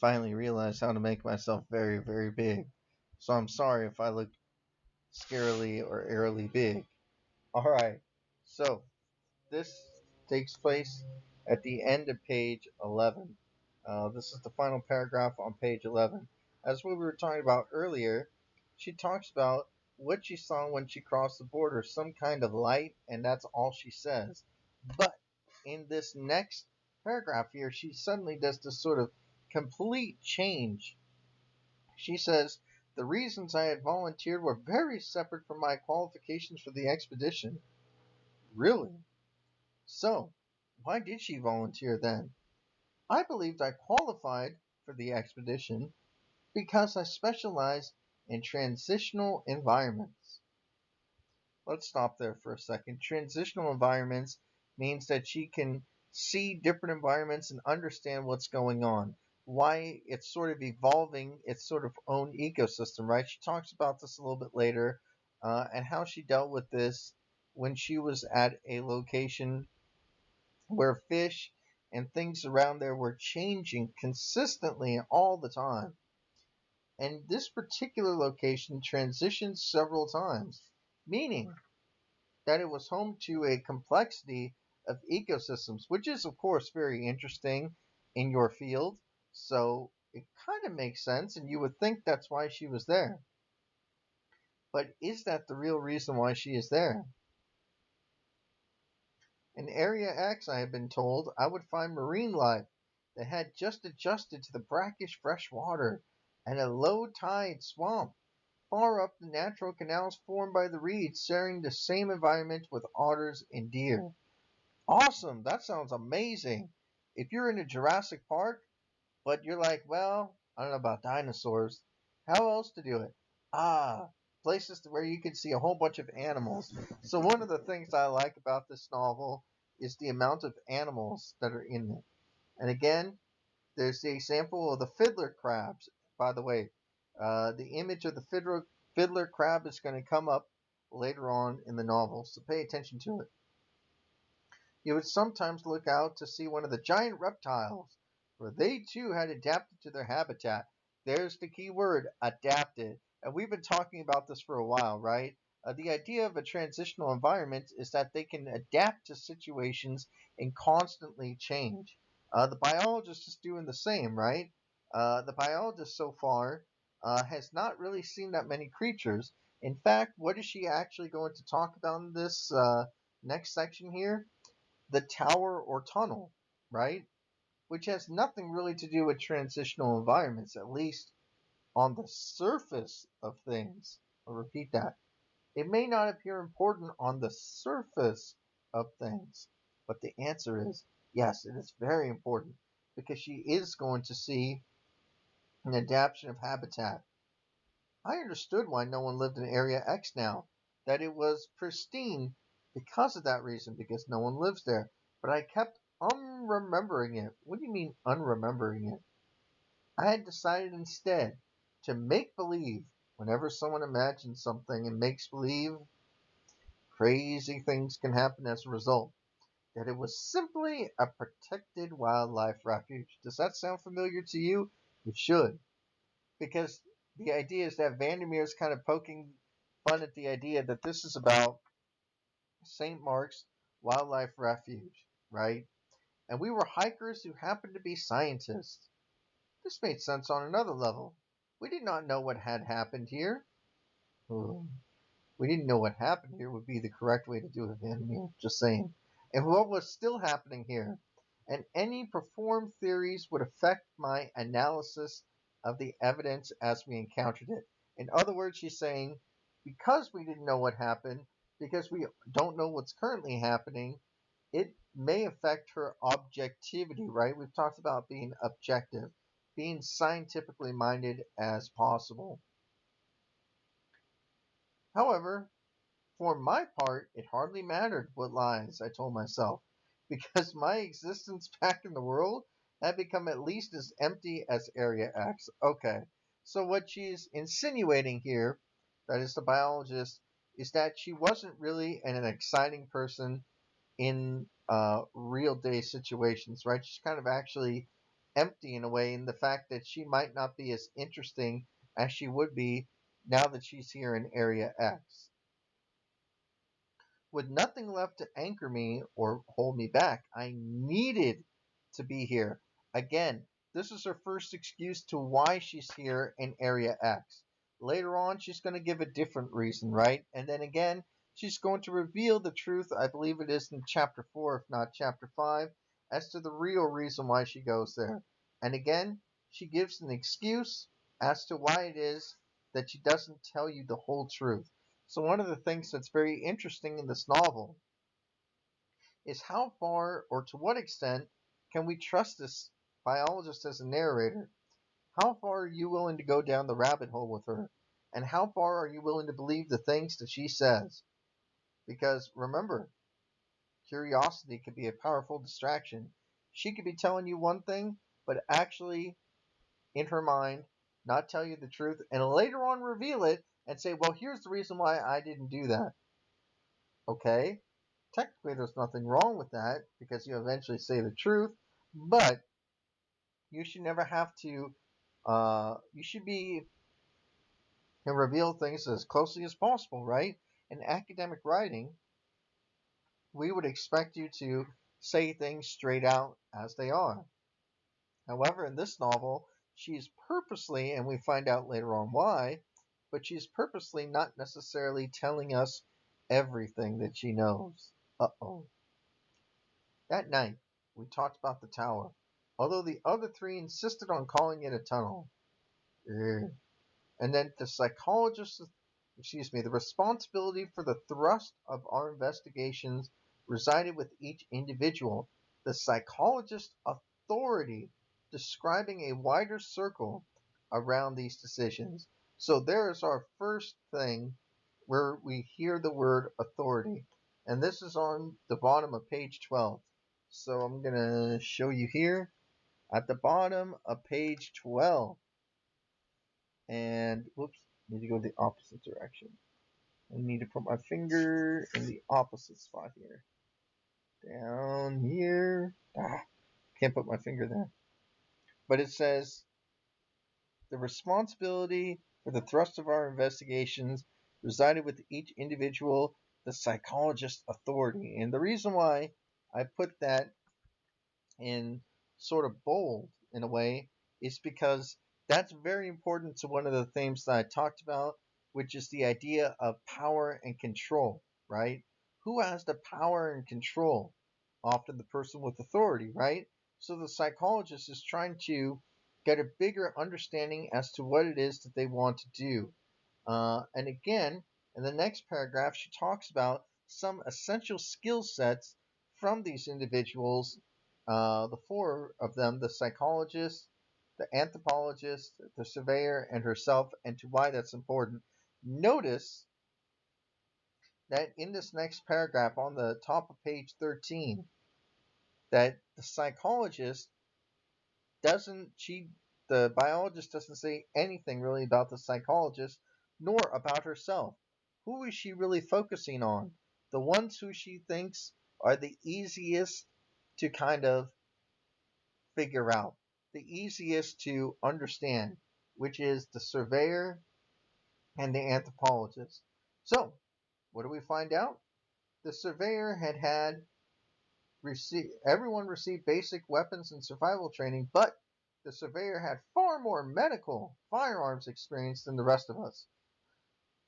finally realized how to make myself very, very big. So I'm sorry if I look scarily or airily big. Alright, so this takes place at the end of page 11. This is the final paragraph on page 11. As we were talking about earlier, she talks about what she saw when she crossed the border, some kind of light, and that's all she says. But in this next paragraph here, she suddenly does this sort of complete change. She says, the reasons I had volunteered were very separate from my qualifications for the expedition. Really? So, why did she volunteer then? I believed I qualified for the expedition because I specialized in transitional environments. Let's stop there for a second. Transitional environments means that she can see different environments and understand what's going on, why it's sort of evolving its sort of own ecosystem, right? She talks about this a little bit later, and how she dealt with this when she was at a location where fish and things around there were changing consistently all the time. And this particular location transitioned several times, meaning that it was home to a complexity of ecosystems, which is, of course, very interesting in your field. So it kind of makes sense, and you would think that's why she was there. But is that the real reason why she is there? In Area X, I had been told, I would find marine life that had just adjusted to the brackish fresh water and a low tide swamp far up the natural canals formed by the reeds, sharing the same environment with otters and deer. Awesome! That sounds amazing. If you're in a Jurassic Park, but you're like, well, I don't know about dinosaurs, how else to do it? Ah, places where you can see a whole bunch of animals. So one of the things I like about this novel is the amount of animals that are in it. And again, there's the example of the fiddler crabs. By the way, the image of the fiddler crab is going to come up later on in the novel, so pay attention to it. You would sometimes look out to see one of the giant reptiles, for they too had adapted to their habitat. There's the key word, adapted. And we've been talking about this for a while, right? The idea of a transitional environment is that they can adapt to situations and constantly change. The biologist is doing the same, right? The biologist so far has not really seen that many creatures. In fact, what is she actually going to talk about in this next section here? The tower or tunnel, right? Which has nothing really to do with transitional environments, at least on the surface of things. I'll repeat that. It may not appear important on the surface of things, but the answer is yes, it is very important because she is going to see an adaptation of habitat. I understood why no one lived in Area X now, that it was pristine because of that reason, because no one lives there. But I kept unremembering it. What do you mean unremembering it? I had decided instead to make believe whenever someone imagines something and makes believe, crazy things can happen as a result. That it was simply a protected wildlife refuge. Does that sound familiar to you? It should. Because the idea is that Vandermeer is kind of poking fun at the idea that this is about St. Mark's Wildlife Refuge, right? And we were hikers who happened to be scientists. This made sense on another level. We did not know what had happened here. Hmm. We didn't know what happened here would be the correct way to do it, Vandermeer. Just saying. And what was still happening here. And any performed theories would affect my analysis of the evidence as we encountered it. In other words, she's saying, because we didn't know what happened, because we don't know what's currently happening, it may affect her objectivity, right? We've talked about being objective, being scientifically minded as possible. However, for my part, it hardly mattered what lies, I told myself, because my existence back in the world had become at least as empty as Area X. Okay, so what she's insinuating here, that is the biologist, is that she wasn't really an exciting person in real day situations, right? She's kind of actually empty in a way, in the fact that she might not be as interesting as she would be now that she's here in Area X. With nothing left to anchor me or hold me back, I needed to be here. Again, this is her first excuse to why she's here in Area X. Later on, she's going to give a different reason, right? And then again, she's going to reveal the truth, I believe it is in chapter 4, if not chapter 5, as to the real reason why she goes there. And again, she gives an excuse as to why it is that she doesn't tell you the whole truth. So one of the things that's very interesting in this novel is how far or to what extent can we trust this biologist as a narrator? How far are you willing to go down the rabbit hole with her? And how far are you willing to believe the things that she says? Because remember, curiosity could be a powerful distraction. She could be telling you one thing, but actually, in her mind, not tell you the truth, and later on reveal it and say, well, here's the reason why I didn't do that. Okay? Technically, there's nothing wrong with that because you eventually say the truth, but you should never have to. You should be and reveal things as closely as possible, right? In academic writing, we would expect you to say things straight out as they are. However, in this novel, she's purposely, and we find out later on why, but she's purposely not necessarily telling us everything that she knows. Uh-oh. That night, we talked about the tower, although the other three insisted on calling it a tunnel. And then the responsibility for the thrust of our investigations resided with each individual. The psychologist's authority describing a wider circle around these decisions. So there is our first thing where we hear the word authority. And this is on the bottom of page 12. So I'm going to show you here at the bottom of page 12. And, whoops, need to go the opposite direction. I need to put my finger in the opposite spot here. Down here. Can't put my finger there. But it says, the responsibility for the thrust of our investigations resided with each individual, the psychologist's authority. And the reason why I put that in sort of bold in a way is because that's very important to one of the themes that I talked about, which is the idea of power and control, right? Who has the power and control? Often the person with authority, right? So the psychologist is trying to get a bigger understanding as to what it is that they want to do. And again, in the next paragraph, she talks about some essential skill sets from these individuals, the four of them, the psychologist, the anthropologist, the surveyor, and herself, and to why that's important. Notice that in this next paragraph on the top of page 13, that the psychologist the biologist doesn't say anything really about the psychologist nor about herself. Who is she really focusing on? The ones who she thinks are the easiest to kind of figure out, the easiest to understand, which is the surveyor and the anthropologist. So, what do we find out? The surveyor had everyone received basic weapons and survival training, but the surveyor had far more medical firearms experience than the rest of us.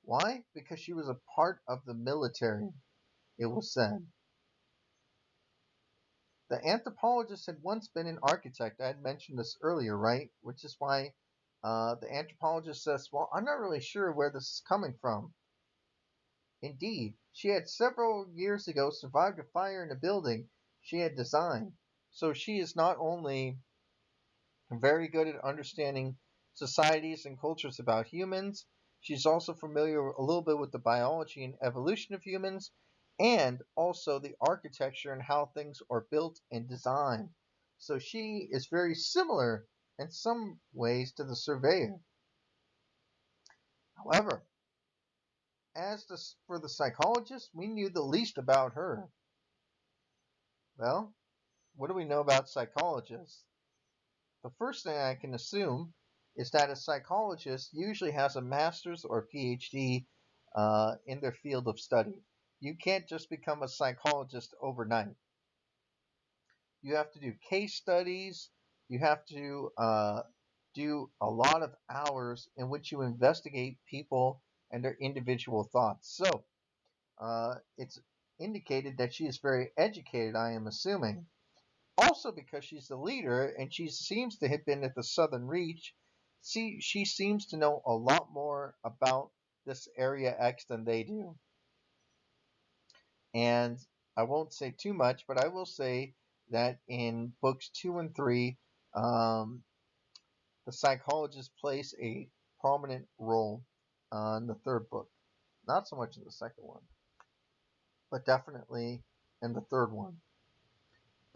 Why? Because she was a part of the military, it was said. The anthropologist had once been an architect. I had mentioned this earlier, right? Which is why the anthropologist says, well, I'm not really sure where this is coming from. Indeed, she had several years ago survived a fire in a building she had designed. So she is not only very good at understanding societies and cultures about humans, she's also familiar a little bit with the biology and evolution of humans, and also the architecture and how things are built and designed. So she is very similar in some ways to the surveyor. However, for the psychologist, we knew the least about her. Well, what do we know about psychologists? the first thing I can assume is that a psychologist usually has a master's or PhD in their field of study. You can't just become a psychologist overnight. You have to do case studies. You have to do a lot of hours in which you investigate people and their individual thoughts. So it's indicated that she is very educated, I am assuming. Also, because she's the leader and she seems to have been at the Southern Reach, she seems to know a lot more about this Area X than they do. And I won't say too much, but I will say that in books 2 and 3, um, the psychologist plays a prominent role in the third book. Not so much in the second one, but definitely in the third one.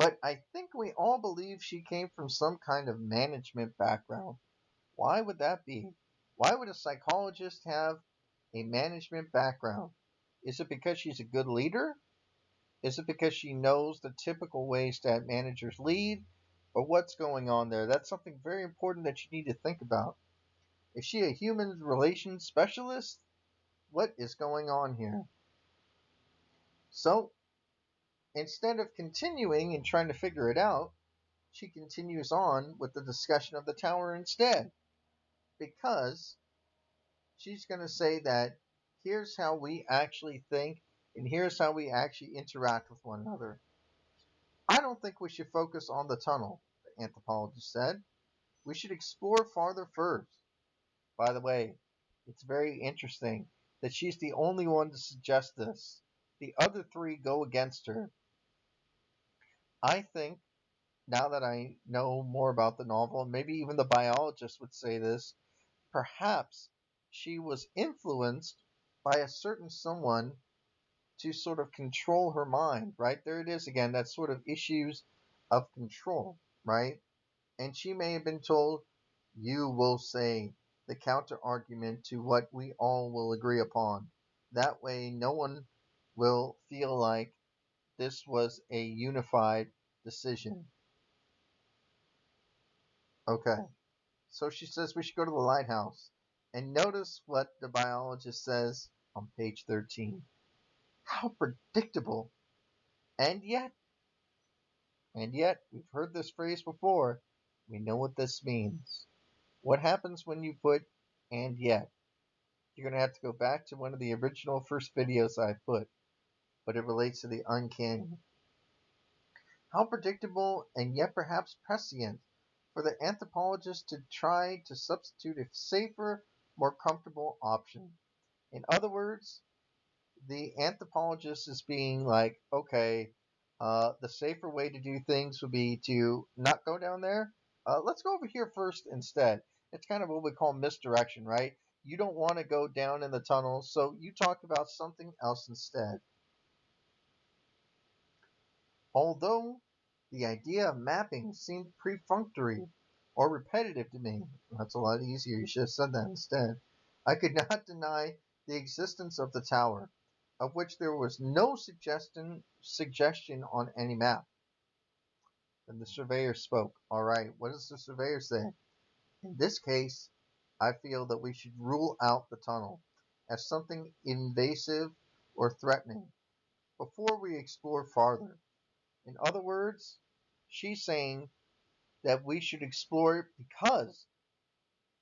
But I think we all believe she came from some kind of management background. Why would that be? Why would a psychologist have a management background? Is it because she's a good leader? Is it because she knows the typical ways that managers lead? Or what's going on there? That's something very important that you need to think about. Is she a human relations specialist? What is going on here? So, instead of continuing and trying to figure it out, she continues on with the discussion of the tower instead. Because she's going to say that here's how we actually think and here's how we actually interact with one another. I don't think we should focus on the tunnel, the anthropologist said. We should explore farther first. By the way, it's very interesting that she's the only one to suggest this. The other three go against her. I think, now that I know more about the novel, and maybe even the biologist would say this, perhaps she was influenced by a certain someone to sort of control her mind, right? There it is again, that sort of issues of control, right? And she may have been told, you will say the counter argument to what we all will agree upon. That way, no one will feel like this was a unified decision. Okay, so she says we should go to the lighthouse. And notice what the biologist says on page 13. How predictable. And yet, we've heard this phrase before. We know what this means. What happens when you put and yet? You're going to have to go back to one of the original first videos I put, but it relates to the uncanny. How predictable and yet perhaps prescient for the anthropologist to try to substitute a safer, more comfortable option. In other words, the anthropologist is being like, okay, the safer way to do things would be to not go down there. Let's go over here first instead. It's kind of what we call misdirection, right? You don't want to go down in the tunnel, so you talk about something else instead. Although the idea of mapping seemed perfunctory or repetitive to me, that's a lot easier. You should have said that instead. I could not deny the existence of the tower, of which there was no suggestion on any map. Then the surveyor spoke. All right, what does the surveyor say? In this case, I feel that we should rule out the tunnel as something invasive or threatening before we explore farther. In other words, she's saying that we should explore it because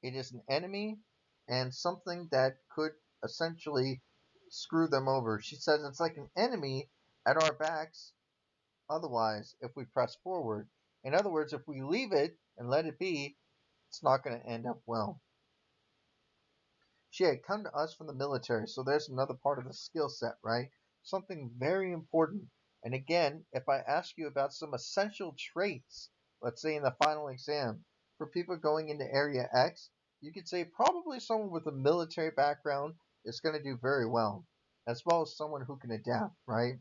it is an enemy and something that could essentially screw them over. She says it's like an enemy at our backs otherwise if we press forward. In other words, if we leave it and let it be, it's not going to end up well. She had come to us from the military, so there's another part of the skill set, right? Something very important. And again, if I ask you about some essential traits, let's say in the final exam, for people going into Area X, you could say probably someone with a military background is going to do very well as someone who can adapt, right?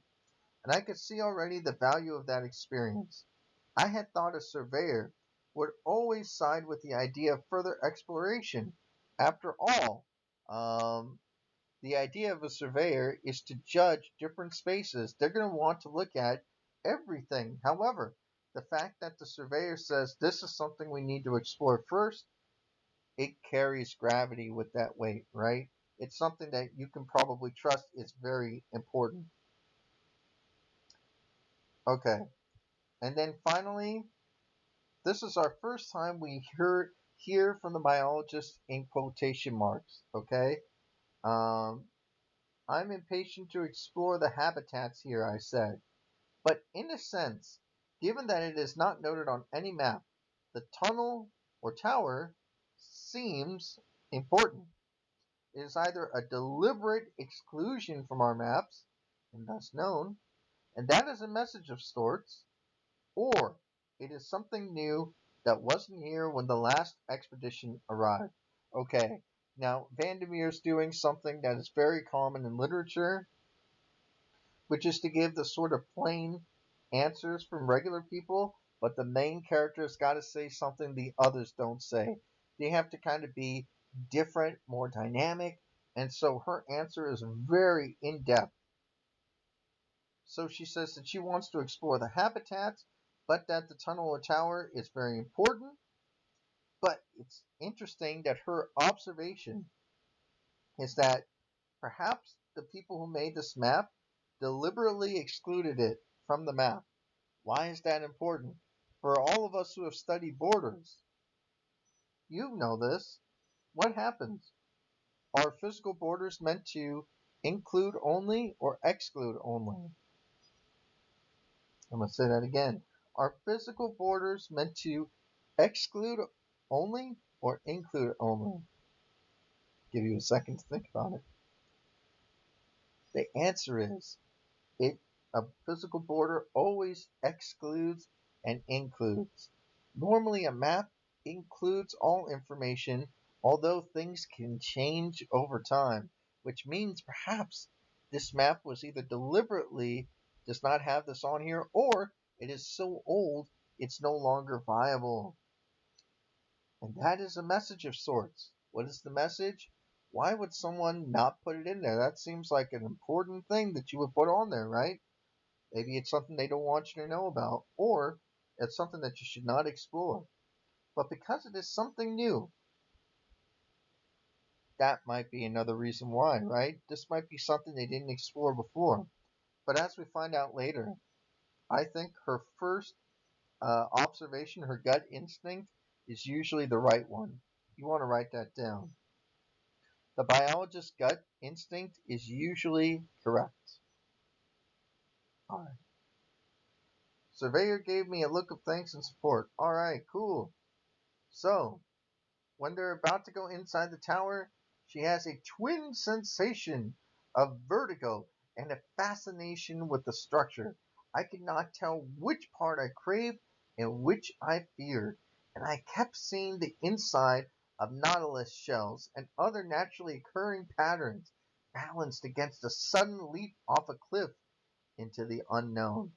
And I could see already the value of that experience. I had thought a surveyor would always side with the idea of further exploration. After all, um, the idea of a surveyor is to judge different spaces. They're going to want to look at everything. However, the fact that the surveyor says this is something we need to explore first, it carries gravity with that weight, right? It's something that you can probably trust is very important. Okay. And then finally, this is our first time we hear from the biologist in quotation marks, okay? Um, I'm impatient to explore the habitats here, I said. But in a sense, given that it is not noted on any map, the tunnel or tower seems important. It is either a deliberate exclusion from our maps, and thus known, and that is a message of sorts, or it is something new that wasn't here when the last expedition arrived. Okay, now Vandermeer's doing something that is very common in literature, which is to give the sort of plain answers from regular people, but the main character's got to say something the others don't say. They have to kind of be different, more dynamic, and so her answer is very in depth. So she says that she wants to explore the habitats, but that the tunnel or tower is very important. But it's interesting that her observation is that perhaps the people who made this map deliberately excluded it from the map. Why is that important? For all of us who have studied borders, you know this. What happens? Are physical borders meant to include only or exclude only? I'm going to say that again. Are physical borders meant to exclude only or include only? Give you a second to think about it. The answer is it a physical border always excludes and includes. Normally a map includes all information, although things can change over time, which means perhaps this map was either deliberately does not have this on here or it is so old it's no longer viable. And that is a message of sorts. What is the message? Why would someone not put it in there? That seems like an important thing that you would put on there, right? Maybe it's something they don't want you to know about, or it's something that you should not explore. But because it is something new, that might be another reason why, right? This might be something they didn't explore before. But as we find out later, I think her first observation, her gut instinct, is usually the right one. You want to write that down. The biologist's gut instinct is usually correct. All right. Surveyor gave me a look of thanks and support. All right, cool. So, when they're about to go inside the tower, she has a twin sensation of vertigo and a fascination with the structure. I could not tell which part I craved and which I feared, and I kept seeing the inside of nautilus shells and other naturally occurring patterns balanced against a sudden leap off a cliff into the unknown.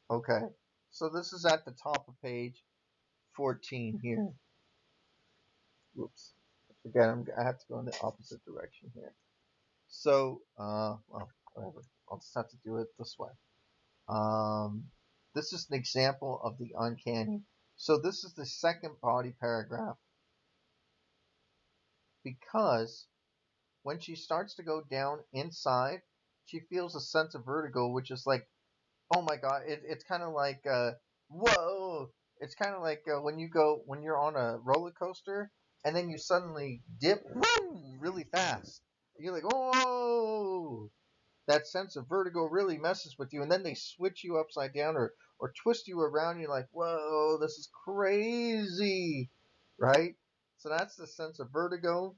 Okay, so this is at the top of page 14 here. Whoops. Again, I have to go in the opposite direction here. So, well, whatever. I'll just have to do it this way. This is an example of the uncanny. So this is the second body paragraph. Because when she starts to go down inside, she feels a sense of vertigo, which is like, oh my god, it's kind of like, whoa. It's kind of like when you're on a roller coaster and then you suddenly dip really fast. You're like, oh, that sense of vertigo really messes with you, and then they switch you upside down or twist you around. And you're like, whoa, this is crazy, right? So that's the sense of vertigo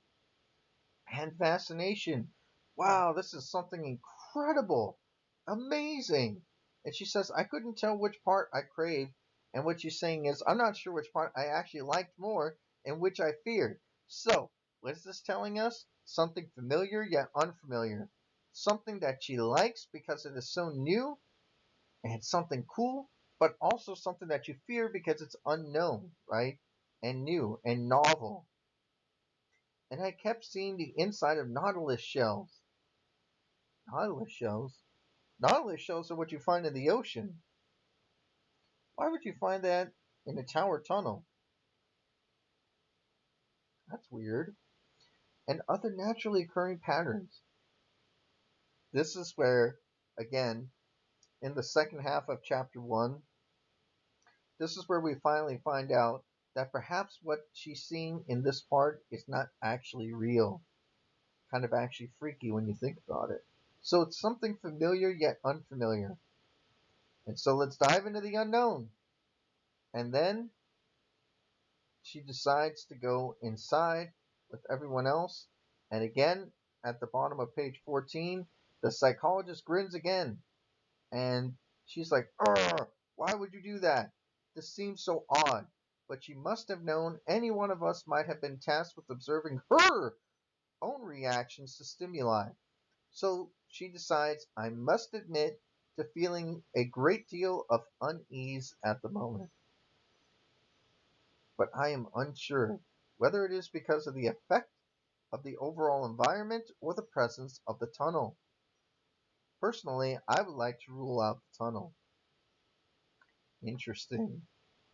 and fascination. Wow, this is something incredible, amazing. And she says, I couldn't tell which part I craved, and what she's saying is, I'm not sure which part I actually liked more and which I feared. So, what is this telling us? Something familiar yet unfamiliar. Something that she likes because it is so new and something cool, but also something that you fear because it's unknown, right? And new and novel. And I kept seeing the inside of nautilus shells. Nautilus shells? Nautilus shells are what you find in the ocean. Why would you find that in a tower tunnel? That's weird. And other naturally occurring patterns. This is where, again, in the second half of chapter 1, this is where we finally find out that perhaps what she's seeing in this part is not actually real. Kind of actually freaky when you think about it. So it's something familiar yet unfamiliar. And so let's dive into the unknown. And then she decides to go inside with everyone else. And again, at the bottom of page 14, the psychologist grins again. And she's like, "Ugh, why would you do that? This seems so odd." But she must have known any one of us might have been tasked with observing her own reactions to stimuli. So she decides, I must admit to feeling a great deal of unease at the moment. But I am unsure whether it is because of the effect of the overall environment or the presence of the tunnel. Personally, I would like to rule out the tunnel. Interesting.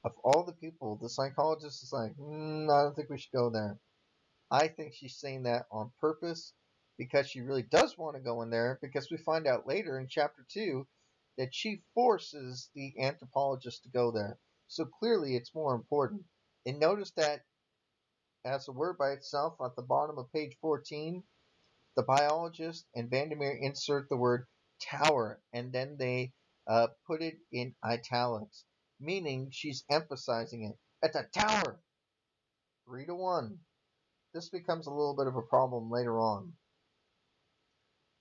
Of all the people, the psychologist is like, I don't think we should go there. I think she's saying that on purpose because she really does want to go in there, because we find out later in chapter 2 that she forces the anthropologist to go there. So clearly it's more important. And notice that as a word by itself at the bottom of page 14, the biologist and Vandermeer insert the word tower, and then they put it in italics, meaning she's emphasizing it. It's a tower! 3-1. This becomes a little bit of a problem later on,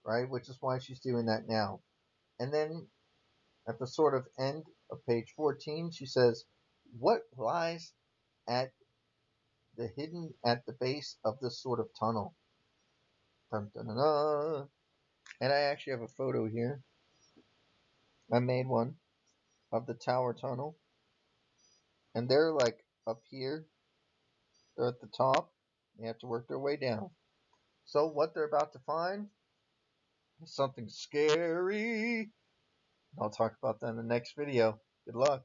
right? Which is why she's doing that now. And then at the sort of end of page 14, she says, what lies at the hidden at the base of this sort of tunnel? Dun, dun, dun, dun. And I actually have a photo here. I made one of the tower tunnel. And they're like up here. They're at the top. They have to work their way down. So what they're about to find is something scary. I'll talk about that in the next video. Good luck.